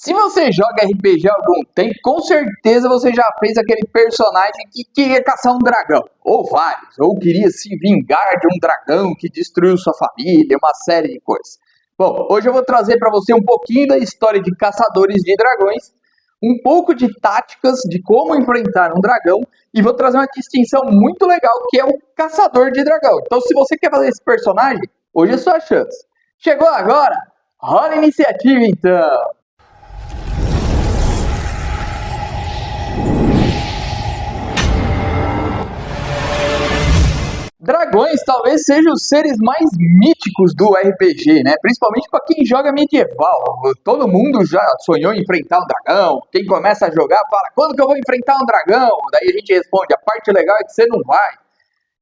Se você joga RPG há algum tempo, com certeza você já fez aquele personagem que queria caçar um dragão, ou vários, ou queria se vingar de um dragão que destruiu sua família, uma série de coisas. Bom, hoje eu vou trazer para você um pouquinho da história de caçadores de dragões, um pouco de táticas de como enfrentar um dragão, e vou trazer uma distinção muito legal que é o caçador de dragão. Então, se você quer fazer esse personagem, hoje é sua chance. Chegou agora? Rola a iniciativa então! Dragões talvez sejam os seres mais míticos do RPG, né? Principalmente para quem joga medieval. Todo mundo já sonhou em enfrentar um dragão. Quem começa a jogar fala, quando que eu vou enfrentar um dragão? Daí a gente responde, a parte legal é que você não vai.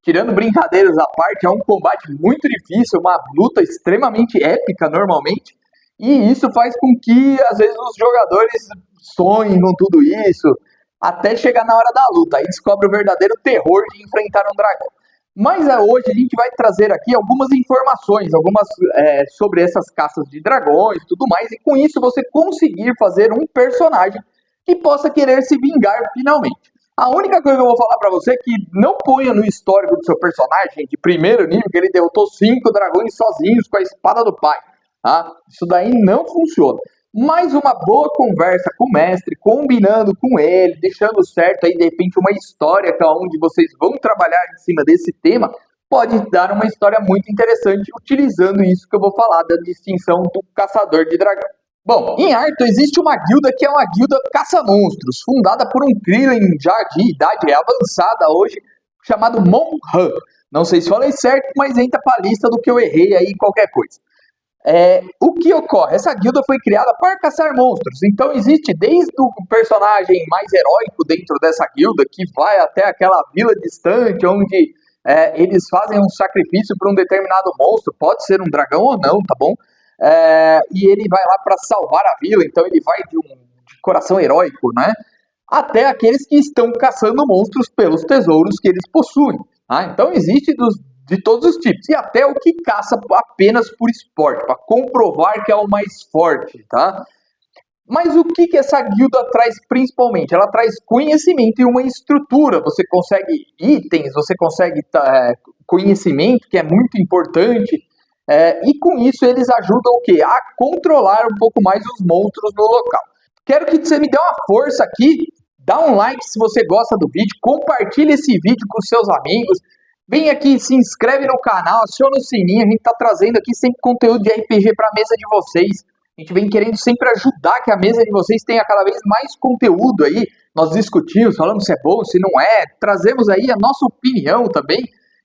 Tirando brincadeiras à parte, é um combate muito difícil, uma luta extremamente épica normalmente. E isso faz com que, às vezes, os jogadores sonhem com tudo isso, até chegar na hora da luta. Aí descobre o verdadeiro terror de enfrentar um dragão. Mas hoje a gente vai trazer aqui algumas informações, sobre essas caças de dragões e tudo mais, e com isso você conseguir fazer um personagem que possa querer se vingar finalmente. A única coisa que eu vou falar pra você é que não ponha no histórico do seu personagem de primeiro nível que ele derrotou 5 dragões sozinhos com a espada do pai. Tá? Isso daí não funciona. Mas uma boa conversa com o mestre, combinando com ele, deixando certo aí de repente uma história onde vocês vão trabalhar em cima desse tema, pode dar uma história muito interessante utilizando isso que eu vou falar da distinção do caçador de dragão. Bom, em Arthur existe uma guilda que é uma guilda caça-monstros, fundada por um Krillin já de idade avançada hoje, chamado Monhan. Não sei se falei certo, mas entra para a lista do que eu errei aí qualquer coisa. O que ocorre? Essa guilda foi criada para caçar monstros, então existe desde o personagem mais heróico dentro dessa guilda, que vai até aquela vila distante, onde eles fazem um sacrifício para um determinado monstro, pode ser um dragão ou não, tá bom? E ele vai lá para salvar a vila, então ele vai de coração heróico, né? Até aqueles que estão caçando monstros pelos tesouros que eles possuem. Tá? Então existe de todos os tipos, e até o que caça apenas por esporte, para comprovar que é o mais forte, tá? Mas o que essa guilda traz principalmente? Ela traz conhecimento e uma estrutura, você consegue itens, você consegue conhecimento, que é muito importante, e com isso eles ajudam o quê? A controlar um pouco mais os monstros no local. Quero que você me dê uma força aqui, dá um like se você gosta do vídeo, compartilhe esse vídeo com seus amigos, vem aqui, se inscreve no canal, aciona o sininho, a gente tá trazendo aqui sempre conteúdo de RPG para a mesa de vocês. A gente vem querendo sempre ajudar que a mesa de vocês tenha cada vez mais conteúdo aí. Nós discutimos, falamos se é bom, se não é, trazemos aí a nossa opinião também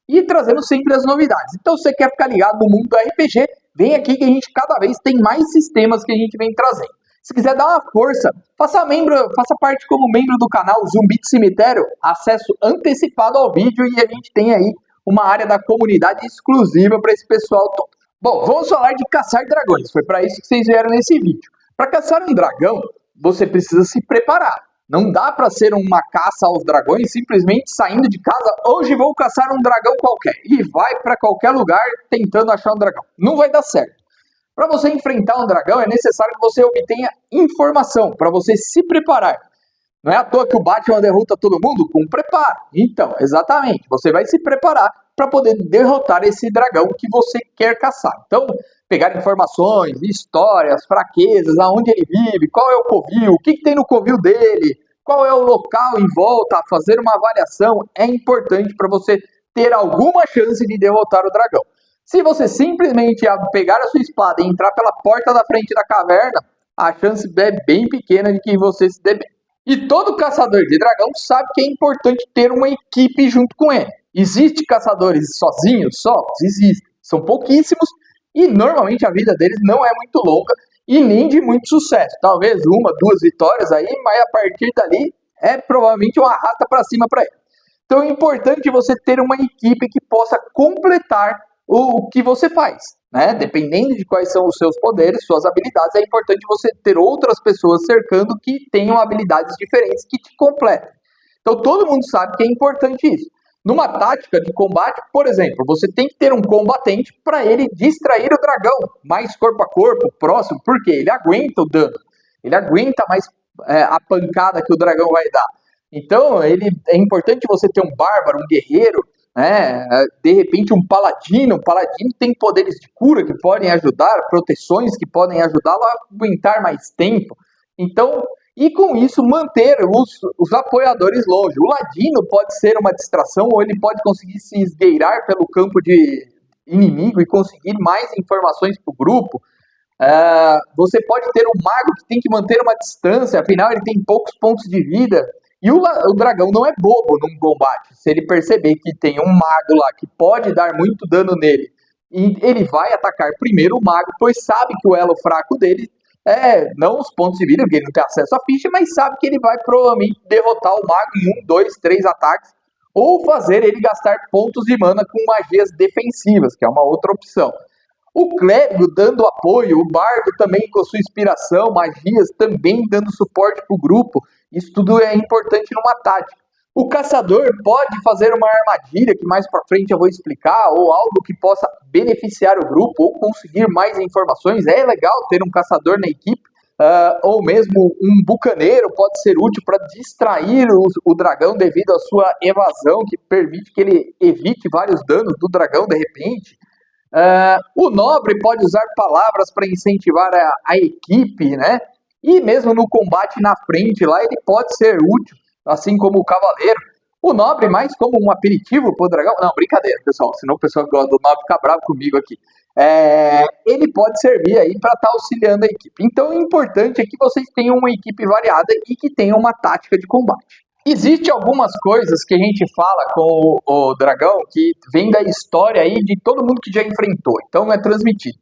e trazemos sempre as novidades. Então, se você quer ficar ligado no mundo do RPG, vem aqui que a gente cada vez tem mais sistemas que a gente vem trazendo. Se quiser dar uma força, faça parte como membro do canal Zumbi de Cemitério, acesso antecipado ao vídeo e a gente tem aí uma área da comunidade exclusiva para esse pessoal todo. Bom, vamos falar de caçar dragões, foi para isso que vocês vieram nesse vídeo. Para caçar um dragão, você precisa se preparar. Não dá para ser uma caça aos dragões simplesmente saindo de casa, hoje vou caçar um dragão qualquer, e vai para qualquer lugar tentando achar um dragão. Não vai dar certo. Para você enfrentar um dragão, é necessário que você obtenha informação, para você se preparar. Não é à toa que o Batman derrota todo mundo com preparo. Então, exatamente, você vai se preparar para poder derrotar esse dragão que você quer caçar. Então, pegar informações, histórias, fraquezas, aonde ele vive, qual é o covil, o que tem no covil dele, qual é o local em volta, fazer uma avaliação é importante para você ter alguma chance de derrotar o dragão. Se você simplesmente pegar a sua espada e entrar pela porta da frente da caverna, a chance é bem pequena de que você se dê bem. E todo caçador de dragão sabe que é importante ter uma equipe junto com ele. Existem caçadores sozinhos? Só? Existem. São pouquíssimos e normalmente a vida deles não é muito longa e nem de muito sucesso. Talvez 1, 2 vitórias aí, mas a partir dali é provavelmente uma arrasta para cima para ele. Então é importante você ter uma equipe que possa completar o que você faz, né? Dependendo de quais são os seus poderes, suas habilidades, é importante você ter outras pessoas cercando que tenham habilidades diferentes que te completem. Então todo mundo sabe que é importante isso. Numa tática de combate, por exemplo, você tem que ter um combatente para ele distrair o dragão, mais corpo a corpo, próximo, porque ele aguenta o dano. Ele aguenta mais a pancada que o dragão vai dar. Então, é importante você ter um bárbaro, um guerreiro, né? De repente um paladino. O paladino tem poderes de cura que podem ajudar, proteções que podem ajudá-lo a aguentar mais tempo. Então, e com isso manter os apoiadores longe. O ladino pode ser uma distração ou ele pode conseguir se esgueirar pelo campo de inimigo e conseguir mais informações para o grupo. Você pode ter um mago que tem que manter uma distância, afinal ele tem poucos pontos de vida. E o dragão não é bobo num combate. Se ele perceber que tem um mago lá que pode dar muito dano nele, e ele vai atacar primeiro o mago, pois sabe que o elo fraco dele não os pontos de vida, porque ele não tem acesso à ficha, mas sabe que ele vai provavelmente derrotar o mago em 1, 2, 3 ataques, ou fazer ele gastar pontos de mana com magias defensivas, que é uma outra opção. O clérigo dando apoio, o bardo também com sua inspiração, magias também dando suporte para o grupo. Isso tudo é importante numa tática. O caçador pode fazer uma armadilha, que mais para frente eu vou explicar, ou algo que possa beneficiar o grupo, ou conseguir mais informações. É legal ter um caçador na equipe, ou mesmo um bucaneiro pode ser útil para distrair o dragão devido à sua evasão, que permite que ele evite vários danos do dragão de repente. O nobre pode usar palavras para incentivar a equipe, né? E mesmo no combate na frente lá, ele pode ser útil, assim como o cavaleiro. O nobre mais como um aperitivo pro dragão. Não, brincadeira, pessoal, senão o pessoal que gosta do nobre fica bravo comigo aqui. Ele pode servir aí para estar auxiliando a equipe. Então o importante é que vocês tenham uma equipe variada e que tenham uma tática de combate. Existem algumas coisas que a gente fala com o dragão que vem da história aí de todo mundo que já enfrentou, então é transmitido.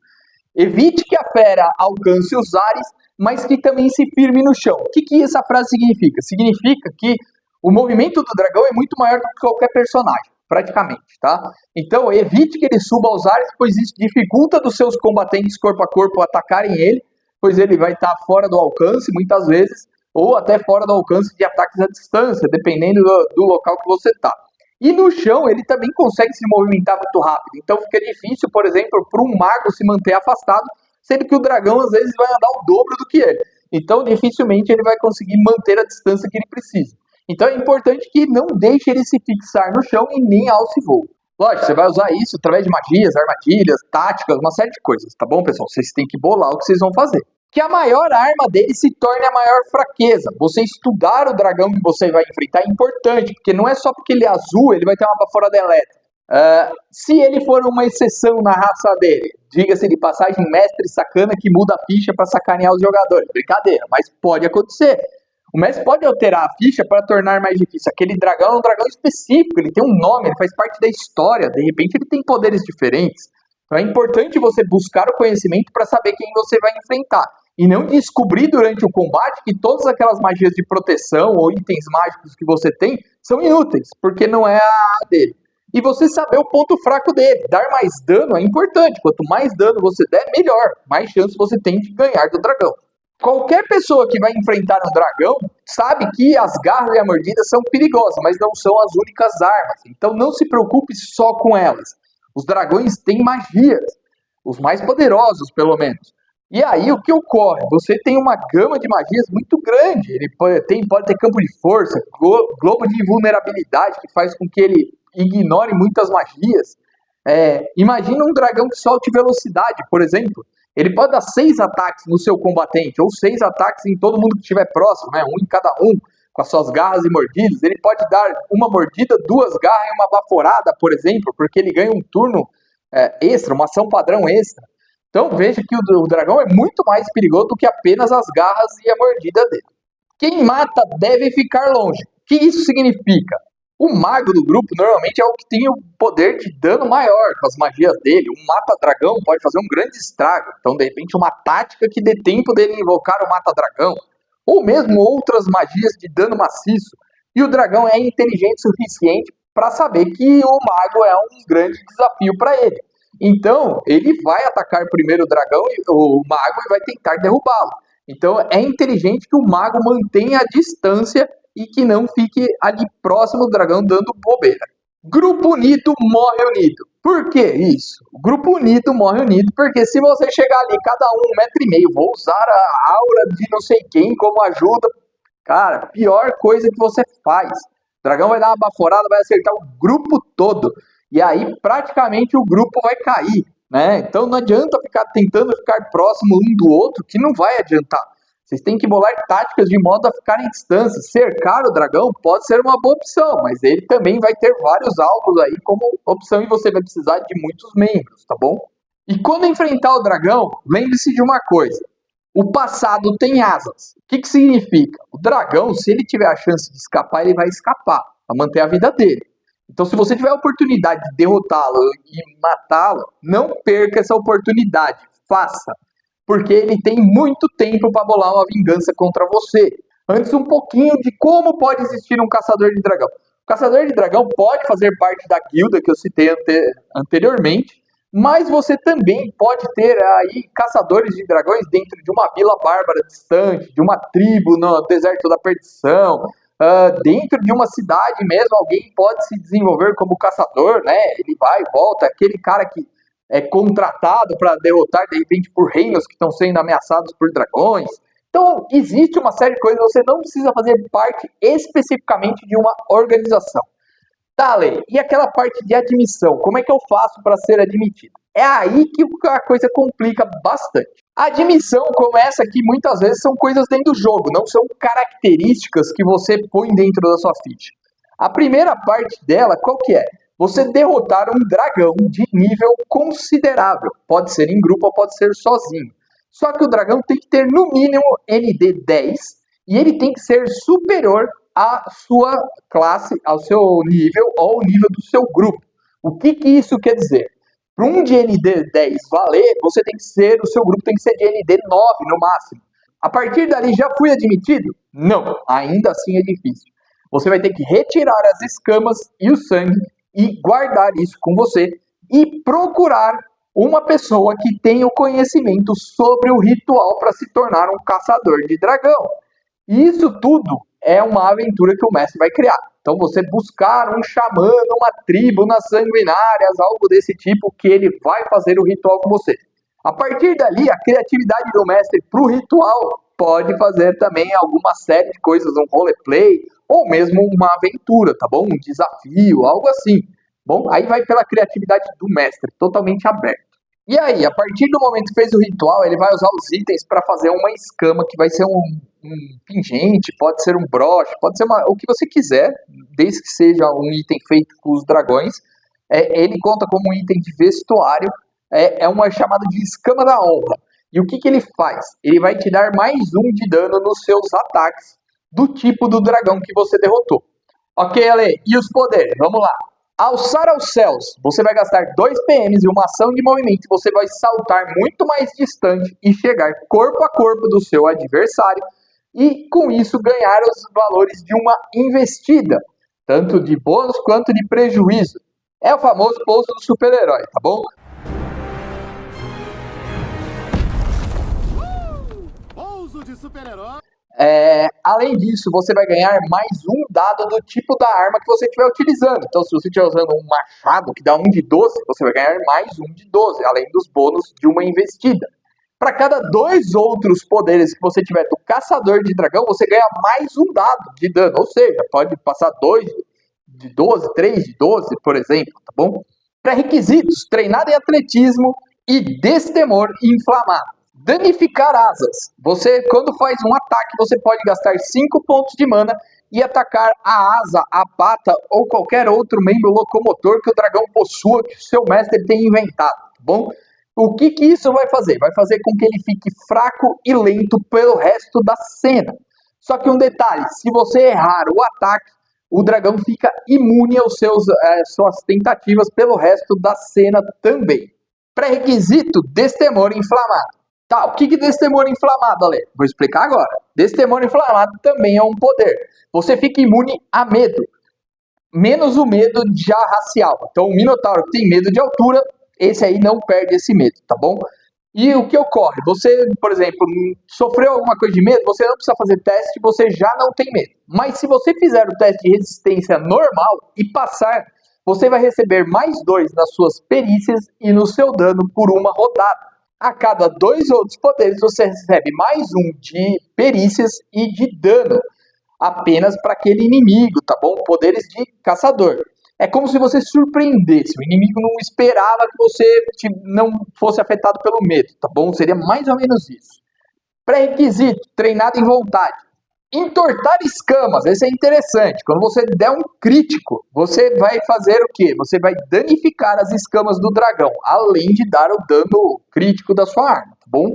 Evite que a fera alcance os ares, mas que também se firme no chão. O que essa frase significa? Significa que o movimento do dragão é muito maior do que qualquer personagem, praticamente, tá? Então evite que ele suba aos ares, pois isso dificulta dos seus combatentes corpo a corpo atacarem ele, pois ele vai estar fora do alcance muitas vezes, ou até fora do alcance de ataques à distância, dependendo do local que você está. E no chão ele também consegue se movimentar muito rápido, então fica difícil, por exemplo, para um mago se manter afastado, sendo que o dragão às vezes vai andar o dobro do que ele. Então dificilmente ele vai conseguir manter a distância que ele precisa. Então é importante que não deixe ele se fixar no chão e nem alce voo. Lógico, você vai usar isso através de magias, armadilhas, táticas, uma série de coisas, tá bom, pessoal? Vocês têm que bolar o que vocês vão fazer. Que a maior arma dele se torne a maior fraqueza. Você estudar o dragão que você vai enfrentar é importante, porque não é só porque ele é azul, ele vai ter uma baforada elétrica. Se ele for uma exceção na raça dele, diga-se de passagem, mestre sacana que muda a ficha para sacanear os jogadores. Brincadeira, mas pode acontecer. O mestre pode alterar a ficha para tornar mais difícil. Aquele dragão é um dragão específico, ele tem um nome, ele faz parte da história, de repente ele tem poderes diferentes. Então é importante você buscar o conhecimento para saber quem você vai enfrentar. E não descobrir durante o combate que todas aquelas magias de proteção ou itens mágicos que você tem são inúteis, porque não é a dele. E você saber o ponto fraco dele. Dar mais dano é importante. Quanto mais dano você der, melhor. Mais chance você tem de ganhar do dragão. Qualquer pessoa que vai enfrentar um dragão sabe que as garras e a mordida são perigosas, mas não são as únicas armas. Então não se preocupe só com elas. Os dragões têm magias, os mais poderosos pelo menos. E aí o que ocorre? Você tem uma gama de magias muito grande. Ele pode ter campo de força, globo de invulnerabilidade, que faz com que ele ignore muitas magias. Imagina um dragão que solte velocidade, por exemplo. Ele pode dar 6 ataques no seu combatente, ou 6 ataques em todo mundo que estiver próximo, né? Um em cada um, com as suas garras e mordidas. Ele pode dar uma mordida, 2 garras e uma baforada, por exemplo, porque ele ganha um turno extra, uma ação padrão extra. Então veja que o dragão é muito mais perigoso do que apenas as garras e a mordida dele. Quem mata deve ficar longe. O que isso significa? O mago do grupo normalmente é o que tem o poder de dano maior com as magias dele. Um mata-dragão pode fazer um grande estrago. Então, de repente, uma tática que dê tempo dele invocar o mata-dragão. Ou mesmo outras magias de dano maciço. E o dragão é inteligente o suficiente para saber que o mago é um grande desafio para ele. Então, ele vai atacar primeiro o mago e vai tentar derrubá-lo. Então, é inteligente que o mago mantenha a distância e que não fique ali próximo do dragão dando bobeira. Grupo unido morre unido. Por que isso? O grupo unido morre unido porque se você chegar ali, cada um 1,5 m, vou usar a aura de não sei quem como ajuda, cara, pior coisa que você faz. O dragão vai dar uma baforada, vai acertar o grupo todo. E aí praticamente o grupo vai cair, né? Então não adianta ficar tentando ficar próximo um do outro, que não vai adiantar. Vocês têm que bolar táticas de modo a ficar em distância. Cercar o dragão pode ser uma boa opção, mas ele também vai ter vários alvos aí como opção e você vai precisar de muitos membros, tá bom? E quando enfrentar o dragão, lembre-se de uma coisa. O passado tem asas. O que significa? O dragão, se ele tiver a chance de escapar, ele vai escapar, para manter a vida dele. Então, se você tiver a oportunidade de derrotá-lo e matá-lo, não perca essa oportunidade. Faça. Porque ele tem muito tempo para bolar uma vingança contra você. Antes, um pouquinho de como pode existir um caçador de dragão. O caçador de dragão pode fazer parte da guilda que eu citei anteriormente, mas você também pode ter aí caçadores de dragões dentro de uma vila bárbara distante, de uma tribo no deserto da perdição, dentro de uma cidade mesmo, alguém pode se desenvolver como caçador, né? Ele vai e volta, aquele cara que é contratado para derrotar, de repente, por reinos que estão sendo ameaçados por dragões. Então, existe uma série de coisas, você não precisa fazer parte especificamente de uma organização. Tá, Lê, e aquela parte de admissão, como é que eu faço para ser admitido? É aí que a coisa complica bastante. A admissão, como essa aqui, muitas vezes são coisas dentro do jogo, não são características que você põe dentro da sua ficha. A primeira parte dela, qual que é? Você derrotar um dragão de nível considerável. Pode ser em grupo ou pode ser sozinho. Só que o dragão tem que ter no mínimo ND 10 e ele tem que ser superior à sua classe, ao seu nível ou ao nível do seu grupo. O que isso quer dizer? Para um de ND 10 valer, você tem que ser, o seu grupo tem que ser de ND 9 no máximo. A partir dali, já fui admitido? Não, ainda assim é difícil. Você vai ter que retirar as escamas e o sangue e guardar isso com você e procurar uma pessoa que tenha o conhecimento sobre o ritual para se tornar um caçador de dragão. E isso tudo é uma aventura que o mestre vai criar. Então você buscar um xamã, uma tribo, nas sanguinárias, algo desse tipo, que ele vai fazer o ritual com você. A partir dali, a criatividade do mestre para o ritual pode fazer também alguma série de coisas, um roleplay, ou mesmo uma aventura, tá bom? Um desafio, algo assim. Bom, aí vai pela criatividade do mestre, totalmente aberto. E aí, a partir do momento que fez o ritual, ele vai usar os itens para fazer uma escama, que vai ser um pingente, pode ser um broche, pode ser o que você quiser, desde que seja um item feito com os dragões. Ele conta como um item de vestuário, é uma chamada de escama da honra. E o que ele faz? Ele vai te dar mais 1 de dano nos seus ataques, do tipo do dragão que você derrotou. Ok, Ale, e os poderes? Vamos lá. Alçar aos céus, você vai gastar 2 PMs e uma ação de movimento, você vai saltar muito mais distante e chegar corpo a corpo do seu adversário e com isso ganhar os valores de uma investida, tanto de bônus quanto de prejuízo. É o famoso pouso do super-herói, tá bom? Pouso de super-herói. Além disso, você vai ganhar mais 1 dado do tipo da arma que você estiver utilizando. Então, se você estiver usando um machado que dá 1 de 12, você vai ganhar mais 1 de 12, além dos bônus de uma investida. Para cada 2 outros poderes que você tiver do caçador de dragão, você ganha mais 1 dado de dano. Ou seja, pode passar 2 de 12, 3 de 12, por exemplo, tá bom? Pré-requisitos: treinado em atletismo e destemor inflamado. Danificar asas. Você, quando faz um ataque, você pode gastar 5 pontos de mana e atacar a asa, a pata ou qualquer outro membro locomotor que o dragão possua, que o seu mestre tenha inventado, tá bom? O que isso vai fazer? Vai fazer com que ele fique fraco e lento pelo resto da cena. Só que um detalhe, se você errar o ataque, o dragão fica imune aos suas tentativas pelo resto da cena também. Pré-requisito: destemor inflamado. Tá, o que destemor inflamado, Ale? Vou explicar agora. Destemor inflamado também é um poder. Você fica imune a medo. Menos o medo já racial. Então, o Minotauro que tem medo de altura, esse aí não perde esse medo, tá bom? E o que ocorre? Você, por exemplo, sofreu alguma coisa de medo, você não precisa fazer teste, você já não tem medo. Mas se você fizer o teste de resistência normal e passar, você vai receber mais 2 nas suas perícias e no seu dano por uma rodada. A cada 2 outros poderes, você recebe mais 1 de perícias e de dano, apenas para aquele inimigo, tá bom? Poderes de caçador. É como se você surpreendesse, o inimigo não esperava que você não fosse afetado pelo medo, tá bom? Seria mais ou menos isso. Pré-requisito, treinado em vontade. Entortar escamas, esse é interessante. Quando você der um crítico, você vai fazer o quê? Você vai danificar as escamas do dragão, além de dar o dano crítico da sua arma, tá bom?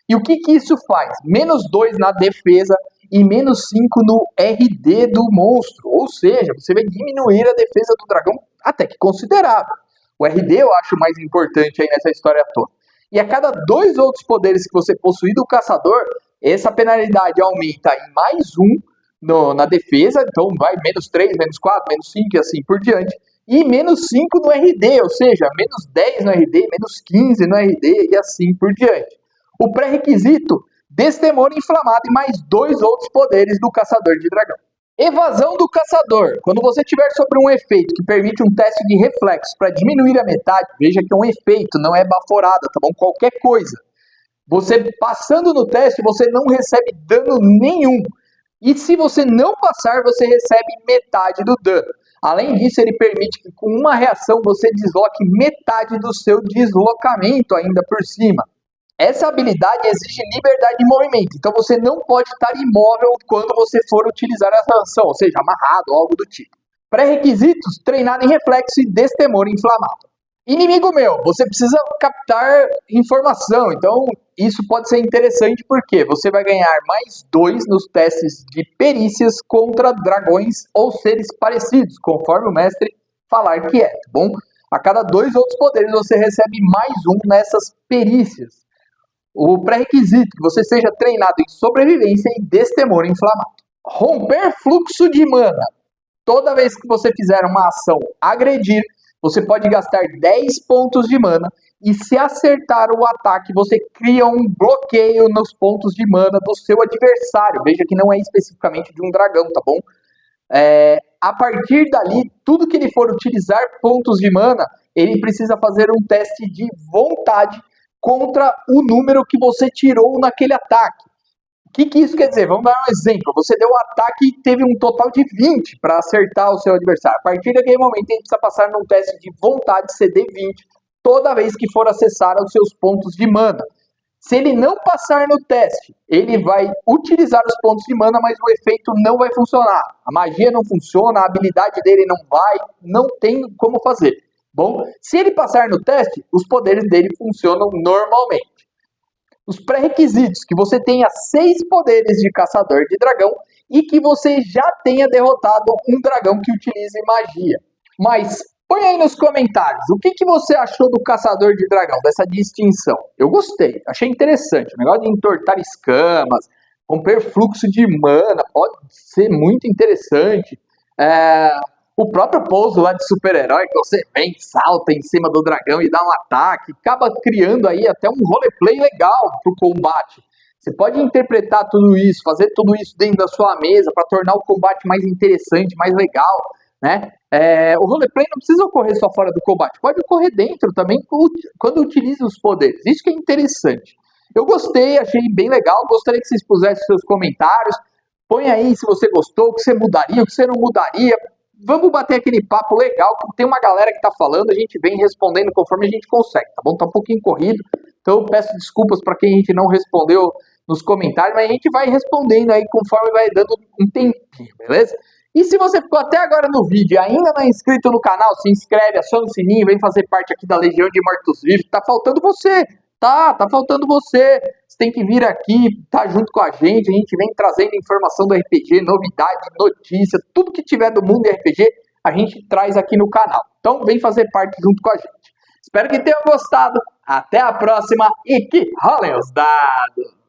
E o que isso faz? Menos 2 na defesa e menos 5 no RD do monstro. Ou seja, você vai diminuir a defesa do dragão até que considerável. O RD eu acho mais importante aí nessa história toda. E a cada 2 outros poderes que você possuir do caçador, essa penalidade aumenta em mais 1 na defesa, então vai menos 3, menos 4, menos 5 e assim por diante. E menos 5 no RD, ou seja, menos 10 no RD, menos 15 no RD e assim por diante. O pré-requisito, Destemor Inflamado e mais 2 outros poderes do Caçador de Dragão. Evasão do Caçador. Quando você tiver sobre um efeito que permite um teste de reflexo para diminuir a metade, veja que é um efeito, não é baforada, tá bom? Qualquer coisa. Você passando no teste, você não recebe dano nenhum. E se você não passar, você recebe metade do dano. Além disso, ele permite que com uma reação você desloque metade do seu deslocamento ainda por cima. Essa habilidade exige liberdade de movimento, então você não pode estar imóvel quando você for utilizar essa ação, ou seja, amarrado ou algo do tipo. Pré-requisitos, treinado em reflexo e destemor inflamado. Inimigo meu, você precisa captar informação, então isso pode ser interessante porque você vai ganhar mais 2 nos testes de perícias contra dragões ou seres parecidos, conforme o mestre falar que é, tá bom? A cada 2 outros poderes você recebe mais 1 nessas perícias. O pré-requisito, que você seja treinado em sobrevivência e destemor inflamado. Romper fluxo de mana. Toda vez que você fizer uma ação agredir, você pode gastar 10 pontos de mana e se acertar o ataque, você cria um bloqueio nos pontos de mana do seu adversário. Veja que não é especificamente de um dragão, tá bom? A partir dali, tudo que ele for utilizar pontos de mana, ele precisa fazer um teste de vontade contra o número que você tirou naquele ataque. O que isso quer dizer? Vamos dar um exemplo. Você deu um ataque e teve um total de 20 para acertar o seu adversário. A partir daquele momento, ele precisa passar num teste de vontade CD20 toda vez que for acessar os seus pontos de mana. Se ele não passar no teste, ele vai utilizar os pontos de mana, mas o efeito não vai funcionar. A magia não funciona, a habilidade dele não tem como fazer. Bom, se ele passar no teste, os poderes dele funcionam normalmente. Os pré-requisitos, que você tenha 6 poderes de caçador de dragão e que você já tenha derrotado um dragão que utilize magia. Mas põe aí nos comentários, o que você achou do caçador de dragão, dessa distinção? Eu gostei, achei interessante. O negócio de entortar escamas, romper fluxo de mana, pode ser muito interessante. O próprio pouso lá de super-herói, que você vem, salta em cima do dragão e dá um ataque, acaba criando aí até um roleplay legal pro combate. Você pode interpretar tudo isso, fazer tudo isso dentro da sua mesa para tornar o combate mais interessante, mais legal, né? O roleplay não precisa ocorrer só fora do combate, pode ocorrer dentro também quando utiliza os poderes. Isso que é interessante. Eu gostei, achei bem legal, gostaria que vocês pusessem seus comentários. Põe aí se você gostou, o que você mudaria, o que você não mudaria. Vamos bater aquele papo legal, que tem uma galera que tá falando, a gente vem respondendo conforme a gente consegue, tá bom? Tá um pouquinho corrido, então eu peço desculpas para quem a gente não respondeu nos comentários, mas a gente vai respondendo aí conforme vai dando um tempinho, beleza? E se você ficou até agora no vídeo e ainda não é inscrito no canal, se inscreve, aciona o sininho, vem fazer parte aqui da Legião de Mortos-Vivos, tá faltando você, tá faltando você. Você tem que vir aqui, tá junto com a gente vem trazendo informação do RPG, novidade, notícia, tudo que tiver do mundo de RPG, a gente traz aqui no canal. Então vem fazer parte junto com a gente. Espero que tenham gostado, até a próxima e que rolem os dados!